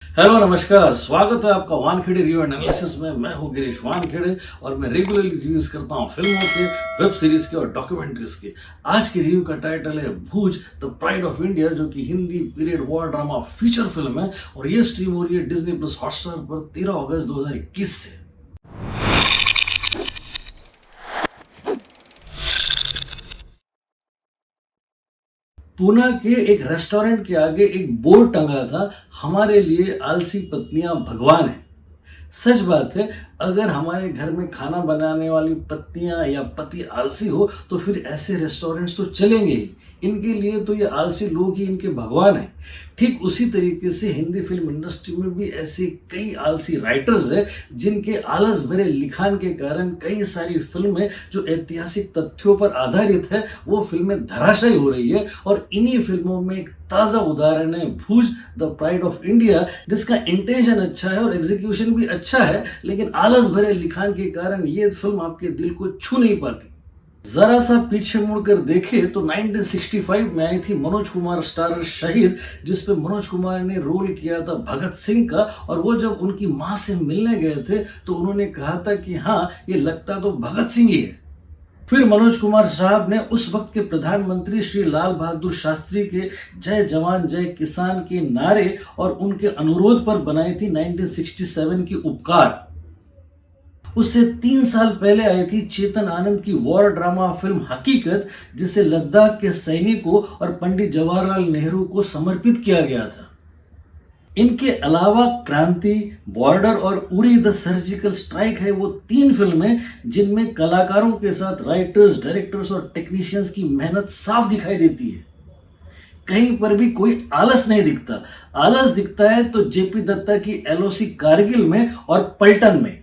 Hello नमस्कार, स्वागत है आपका वानखेड़े रिव्यू एनालिसिस में। मैं हूं गिरीश वानखेड़े और मैं रेगुलरली रिव्यूज करता हूं फिल्मों के, वेब सीरीज के और डॉक्यूमेंट्रीज के। आज की रिव्यू का टाइटल है भूज द प्राइड ऑफ इंडिया, जो कि Hindi period war drama feature film है और ये स्ट्रीम हो रही है डिज्नी प्लस हॉटस्टार पर 13 अगस्त 2021 से। पूना के एक रेस्टोरेंट के आगे एक बोर्ड टंगा था, हमारे लिए आलसी पत्नियां भगवान है। सच बात है, अगर हमारे घर में खाना बनाने वाली पत्नियां या पति आलसी हो तो फिर ऐसे रेस्टोरेंट्स तो चलेंगे ही। इनके लिए तो ये आलसी लोग ही इनके भगवान हैं। ठीक उसी तरीके से हिंदी फिल्म इंडस्ट्री में भी ऐसे कई आलसी राइटर्स हैं जिनके आलस भरे लिखान के कारण कई सारी फिल्में जो ऐतिहासिक तथ्यों पर आधारित है वो फिल्में धराशायी हो रही है। और इन्हीं फिल्मों में एक ताज़ा उदाहरण है भूज द प्राइड ऑफ इंडिया, जिसका इंटेंशन अच्छा है और एग्जीक्यूशन भी अच्छा है, लेकिन आलस भरे लिखान के कारण ये फिल्म आपके दिल को छू नहीं पाती। जरा सा पीछे मुड़कर देखे तो 1965 में आई थी मनोज कुमार स्टारर शहीद, जिसपे मनोज कुमार ने रोल किया था भगत सिंह का। और वो जब उनकी मां से मिलने गए थे तो उन्होंने कहा था कि हाँ, ये लगता तो भगत सिंह ही है। फिर मनोज कुमार साहब ने उस वक्त के प्रधानमंत्री श्री लाल बहादुर शास्त्री के जय जवान जय किसान के नारे और उनके अनुरोध पर बनाई थी 1967 की उपकार। उससे 3 साल पहले आई थी चेतन आनंद की वॉर ड्रामा फिल्म हकीकत, जिसे लद्दाख के सैनिकों और पंडित जवाहरलाल नेहरू को समर्पित किया गया था। इनके अलावा क्रांति, बॉर्डर और उरी द सर्जिकल स्ट्राइक है वो 3 फिल्में जिनमें कलाकारों के साथ राइटर्स, डायरेक्टर्स और टेक्नीशियंस की मेहनत साफ दिखाई देती है। कहीं पर भी कोई आलस नहीं दिखता। आलस दिखता है तो जेपी दत्ता की एलओसी कारगिल में और पलटन में।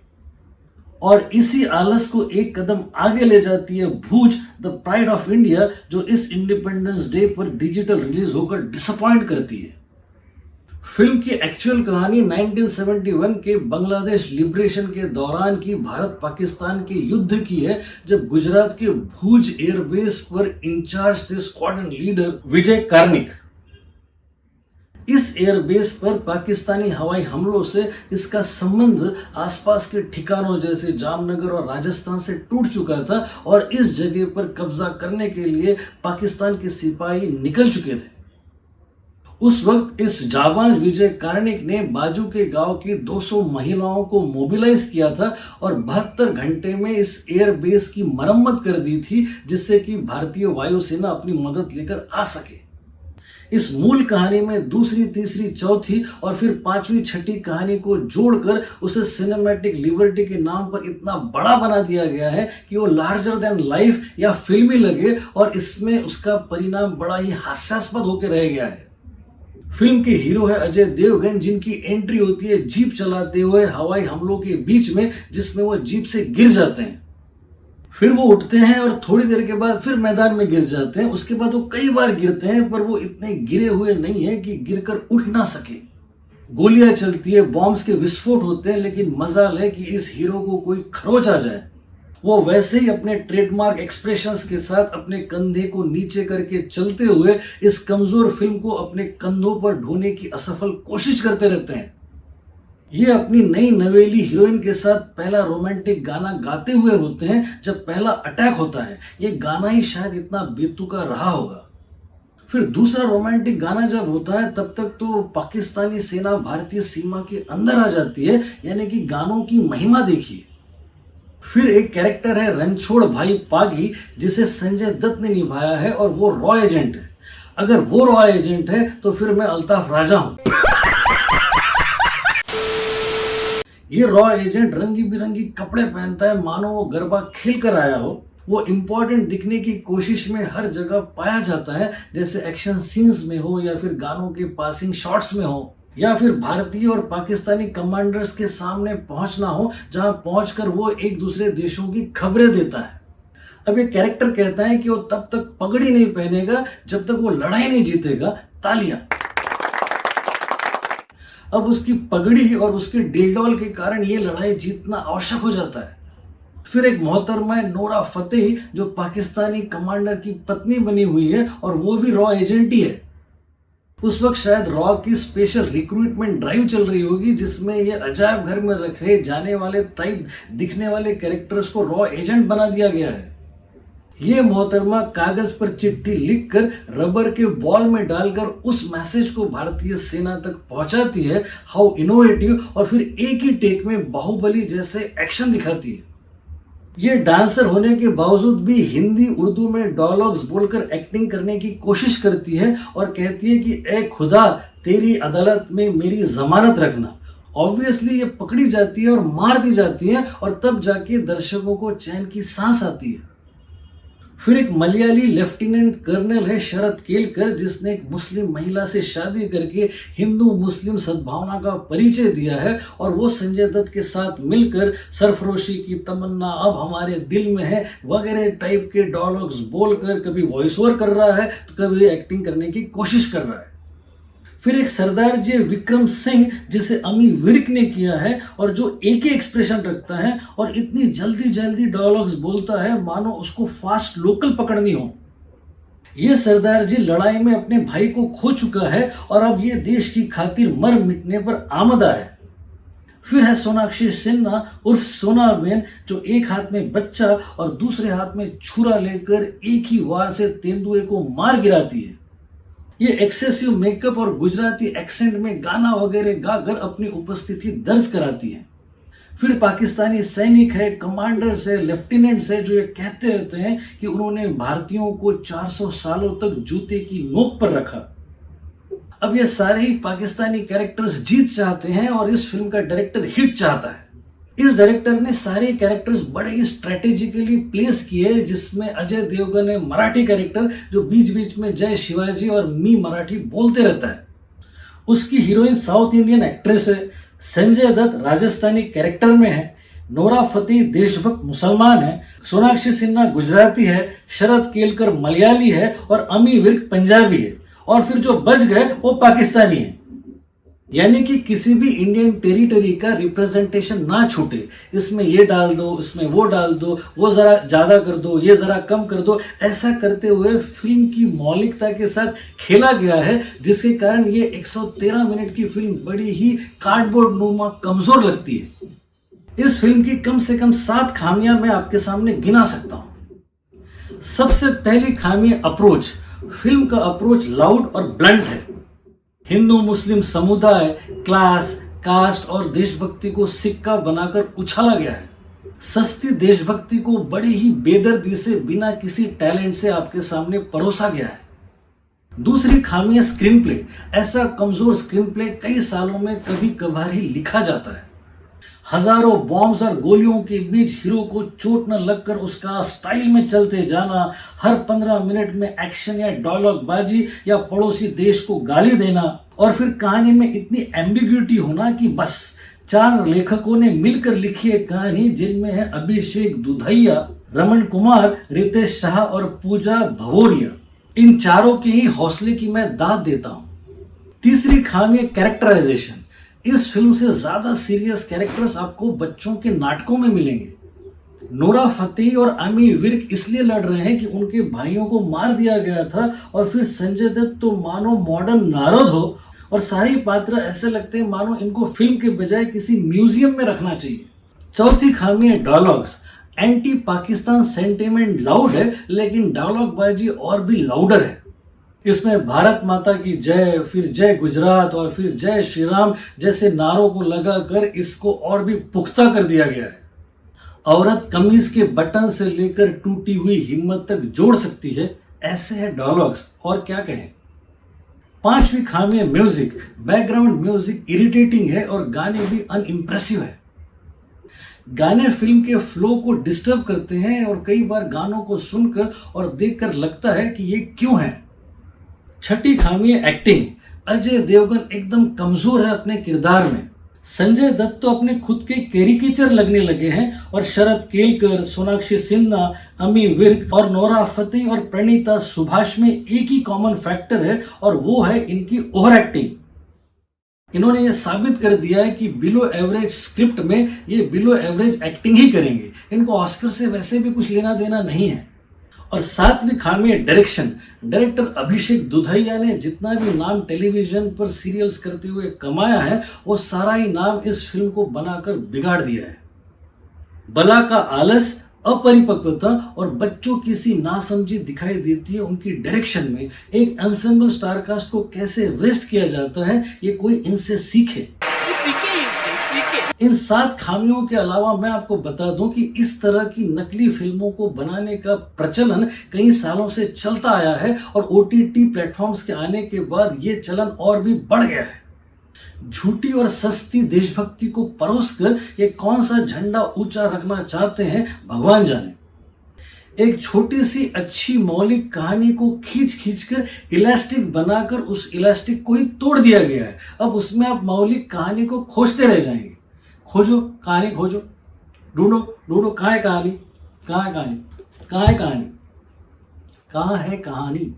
और इसी आलस को एक कदम आगे ले जाती है भूज द प्राइड ऑफ इंडिया, जो इस इंडिपेंडेंस डे पर डिजिटल रिलीज होकर डिसअपॉइंट करती है। फिल्म की एक्चुअल कहानी 1971 के बांग्लादेश लिबरेशन के दौरान की भारत पाकिस्तान के युद्ध की है, जब गुजरात के भूज एयरबेस पर इंचार्ज थे स्क्वाड्रन लीडर विजय कार्निक। इस एयरबेस पर पाकिस्तानी हवाई हमलों से इसका संबंध आसपास के ठिकानों जैसे जामनगर और राजस्थान से टूट चुका था और इस जगह पर कब्जा करने के लिए पाकिस्तान के सिपाही निकल चुके थे। उस वक्त इस जाबाज विजय कार्निक ने बाजू के गांव की 200 महिलाओं को मोबिलाइज किया था और 72 घंटे में इस एयरबेस की मरम्मत कर दी थी, जिससे कि भारतीय वायुसेना अपनी मदद लेकर आ सके। इस मूल कहानी में दूसरी, तीसरी, चौथी और फिर 5वीं, 6ठी कहानी को जोड़कर उसे सिनेमैटिक लिबर्टी के नाम पर इतना बड़ा बना दिया गया है कि वो लार्जर देन लाइफ या फिल्मी लगे, और इसमें उसका परिणाम बड़ा ही हास्यास्पद होकर रह गया है। फिल्म के हीरो है अजय देवगन, जिनकी एंट्री होती है जीप चलाते हुए हवाई हमलों के बीच में, जिसमें वो जीप से गिर जाते हैं। फिर वो उठते हैं और थोड़ी देर के बाद फिर मैदान में गिर जाते हैं। उसके बाद वो कई बार गिरते हैं, पर वो इतने गिरे हुए नहीं है कि गिरकर उठ ना सके। गोलियां चलती है, बॉम्ब्स के विस्फोट होते हैं, लेकिन मजाल है कि इस हीरो को कोई खरोच आ जाए। वो वैसे ही अपने ट्रेडमार्क एक्सप्रेशंस के साथ अपने कंधे को नीचे करके चलते हुए इस कमजोर फिल्म को अपने कंधों पर ढोने की असफल कोशिश करते रहते हैं। ये अपनी नई नवेली हीरोइन के साथ पहला रोमांटिक गाना गाते हुए होते हैं जब पहला अटैक होता है। ये गाना ही शायद इतना बेतुका रहा होगा। फिर दूसरा रोमांटिक गाना जब होता है तब तक तो पाकिस्तानी सेना भारतीय सीमा के अंदर आ जाती है, यानी कि गानों की महिमा देखिए। फिर एक कैरेक्टर है रणछोड़ भाई पागी, जिसे संजय दत्त ने निभाया है और वो रॉ एजेंट है। अगर वो रॉ एजेंट है तो फिर मैं अल्ताफ राजा हूं। ये रॉ एजेंट रंगी बिरंगी कपड़े पहनता है, मानो वो गरबा खेल कर आया हो। वो इंपॉर्टेंट दिखने की कोशिश में हर जगह पाया जाता है, जैसे एक्शन सीन्स में हो या फिर गानों के पासिंग शॉट्स में हो या फिर भारतीय और पाकिस्तानी कमांडर्स के सामने पहुंचना हो, जहां पहुंचकर वो एक दूसरे देशों की खबरें देता है। अब ये कैरेक्टर कहता है कि वो तब तक पगड़ी नहीं पहनेगा जब तक वो लड़ाई नहीं जीतेगा। तालियां। अब उसकी पगड़ी और उसके डिलडॉल के कारण ये लड़ाई जीतना आवश्यक हो जाता है। फिर एक मोहतरमा है नोरा फतेही, जो पाकिस्तानी कमांडर की पत्नी बनी हुई है और वो भी रॉ एजेंट ही है। उस वक्त शायद रॉ की स्पेशल रिक्रूटमेंट ड्राइव चल रही होगी, जिसमें ये अजायब घर में रखे जाने वाले टाइप दिखने वाले कैरेक्टर्स को रॉ एजेंट बना दिया गया है। ये मोहतरमा कागज पर चिट्ठी लिखकर रबर के बॉल में डालकर उस मैसेज को भारतीय सेना तक पहुंचाती है। हाउ इनोवेटिव, और फिर एक ही टेक में बाहुबली जैसे एक्शन दिखाती है। ये डांसर होने के बावजूद भी हिंदी उर्दू में डायलॉग्स बोलकर एक्टिंग करने की कोशिश करती है और कहती है कि ए खुदा, तेरी अदालत में मेरी जमानत रखना। ऑब्वियसली ये पकड़ी जाती है और मार दी जाती है, और तब जाके दर्शकों को चैन की सांस आती है। फिर एक मलयाली लेफ्टिनेंट कर्नल है शरद केलकर, जिसने एक मुस्लिम महिला से शादी करके हिंदू मुस्लिम सद्भावना का परिचय दिया है, और वो संजय दत्त के साथ मिलकर सरफरोशी की तमन्ना अब हमारे दिल में है वगैरह टाइप के डायलॉग्स बोलकर कभी वॉइस ओवर कर रहा है तो कभी एक्टिंग करने की कोशिश कर रहा है। फिर एक सरदार जी विक्रम सिंह, जिसे अमी विर्क ने किया है, और जो एक ही एक्सप्रेशन रखता है और इतनी जल्दी जल्दी डायलॉग्स बोलता है मानो उसको फास्ट लोकल पकड़नी हो। ये सरदार जी लड़ाई में अपने भाई को खो चुका है और अब ये देश की खातिर मर मिटने पर आमदा है। फिर है सोनाक्षी सिन्हा उर्फ सोना बेन, जो एक हाथ में बच्चा और दूसरे हाथ में छुरा लेकर एक ही वार से तेंदुए को मार गिराती है। ये एक्सेसिव मेकअप और गुजराती एक्सेंट में गाना वगैरह गाकर अपनी उपस्थिति दर्ज कराती है। फिर पाकिस्तानी सैनिक है, कमांडर्स है, लेफ्टिनेंट्स है, जो ये कहते रहते हैं कि उन्होंने भारतीयों को 400 सालों तक जूते की नोक पर रखा। अब ये सारे ही पाकिस्तानी कैरेक्टर्स जीत चाहते हैं और इस फिल्म का डायरेक्टर हिट चाहता है। इस डायरेक्टर ने सारे कैरेक्टर्स बड़े ही स्ट्रेटेजिकली प्लेस किए, जिसमें अजय देवगन है मराठी कैरेक्टर, जो बीच बीच में जय शिवाजी और मी मराठी बोलते रहता है। उसकी हीरोइन साउथ इंडियन एक्ट्रेस है। संजय दत्त राजस्थानी कैरेक्टर में है। नोरा फतेही देशभक्त मुसलमान है। सोनाक्षी सिन्हा गुजराती है। शरद केलकर मलयाली है और अमी विर्क पंजाबी है। और फिर जो बच गए वो पाकिस्तानी है। यानी कि किसी भी इंडियन टेरिटरी का रिप्रेजेंटेशन ना छूटे। इसमें ये डाल दो, इसमें वो डाल दो, वो जरा ज्यादा कर दो, ये जरा कम कर दो, ऐसा करते हुए फिल्म की मौलिकता के साथ खेला गया है, जिसके कारण ये 113 मिनट की फिल्म बड़ी ही कार्डबोर्ड नुमा कमजोर लगती है। इस फिल्म की कम से कम 7 खामियां मैं आपके सामने गिना सकता हूं। सबसे पहली खामी अप्रोच। फिल्म का अप्रोच लाउड और ब्लंट है। हिंदू मुस्लिम समुदाय, क्लास, कास्ट और देशभक्ति को सिक्का बनाकर उछाला गया है। सस्ती देशभक्ति को बड़ी ही बेदर्दी से बिना किसी टैलेंट से आपके सामने परोसा गया है। दूसरी खामी है स्क्रीन प्ले। ऐसा कमजोर स्क्रीन प्ले कई सालों में कभी कभार ही लिखा जाता है। हजारों बॉम्ब्स और गोलियों के बीच हीरो को चोट न लगकर उसका स्टाइल में चलते जाना, हर 15 मिनट में एक्शन या डायलॉग बाजी या पड़ोसी देश को गाली देना, और फिर कहानी में इतनी एम्बिग्यूटी होना कि बस 4 लेखकों ने मिलकर लिखी है कहानी, जिनमें है अभिषेक दुधैया, रमन कुमार, रितेश शाह और पूजा भवोरिया। इन चारों के ही हौसले की मैं दाद देता हूं। तीसरी खामी है कैरेक्टराइजेशन। इस फिल्म से ज्यादा सीरियस कैरेक्टर्स आपको बच्चों के नाटकों में मिलेंगे। नोरा फतेही और अमी विर्क इसलिए लड़ रहे हैं कि उनके भाइयों को मार दिया गया था, और फिर संजय दत्त तो मानो मॉडर्न नारद हो, और सारी पात्र ऐसे लगते हैं मानो इनको फिल्म के बजाय किसी म्यूजियम में रखना चाहिए। चौथी खामी है dialogues. Anti Pakistan sentiment loud है, लेकिन डायलॉग बाजी और भी लाउडर है। इसमें भारत माता की जय, फिर जय गुजरात और फिर जय श्री राम जैसे नारों को लगाकर इसको और भी पुख्ता कर दिया गया है। औरत कमीज के बटन से लेकर टूटी हुई हिम्मत तक जोड़ सकती है, ऐसे है डायलॉग्स, और क्या कहें। पांचवी खामी है म्यूजिक। बैकग्राउंड म्यूजिक इरिटेटिंग है और गाने भी अनइम्प्रेसिव है। गाने फिल्म के फ्लो को डिस्टर्ब करते हैं, और कई बार गानों को सुनकर और देखकर लगता है कि ये क्यों है। छठी खामी है एक्टिंग। अजय देवगन एकदम कमजोर है अपने किरदार में। संजय दत्त तो अपने खुद के कैरिकेचर लगने लगे हैं, और शरद केलकर, सोनाक्षी सिन्हा, अमी विर्क और नोरा फतेही और प्रणीता सुभाष में एक ही कॉमन फैक्टर है, और वो है इनकी ओवर एक्टिंग। इन्होंने ये साबित कर दिया है कि बिलो एवरेज स्क्रिप्ट में ये बिलो एवरेज एक्टिंग ही करेंगे। इनको ऑस्कर से वैसे भी कुछ लेना देना नहीं है। और सातवीं खामी है डायरेक्शन। डायरेक्टर अभिषेक दुधैया ने जितना भी नाम टेलीविजन पर सीरियल्स करते हुए कमाया है, वो सारा ही नाम इस फिल्म को बनाकर बिगाड़ दिया है। बला का आलस, अपरिपक्वता और बच्चों की सी नासमझी दिखाई देती है उनकी डायरेक्शन में। एक एंसेंबल स्टारकास्ट को कैसे वेस्ट किया जाता है, ये कोई इनसे सीखे। इन 7 खामियों के अलावा मैं आपको बता दूं कि इस तरह की नकली फिल्मों को बनाने का प्रचलन कई सालों से चलता आया है और OTT प्लेटफॉर्म्स के आने के बाद ये चलन और भी बढ़ गया है। झूठी और सस्ती देशभक्ति को परोसकर ये कौन सा झंडा ऊंचा रखना चाहते हैं, भगवान जाने। एक छोटी सी अच्छी मौलिक कहानी को खींच कर इलास्टिक बनाकर उस इलास्टिक को ही तोड़ दिया गया है। अब उसमें आप मौलिक कहानी को खोजते रह जाएंगे। खोजो कहानी, खोजो, ढूंढो ढूंढो, कहाँ है कहानी, कहाँ है कहानी, कहाँ है कहानी, कहाँ है कहानी।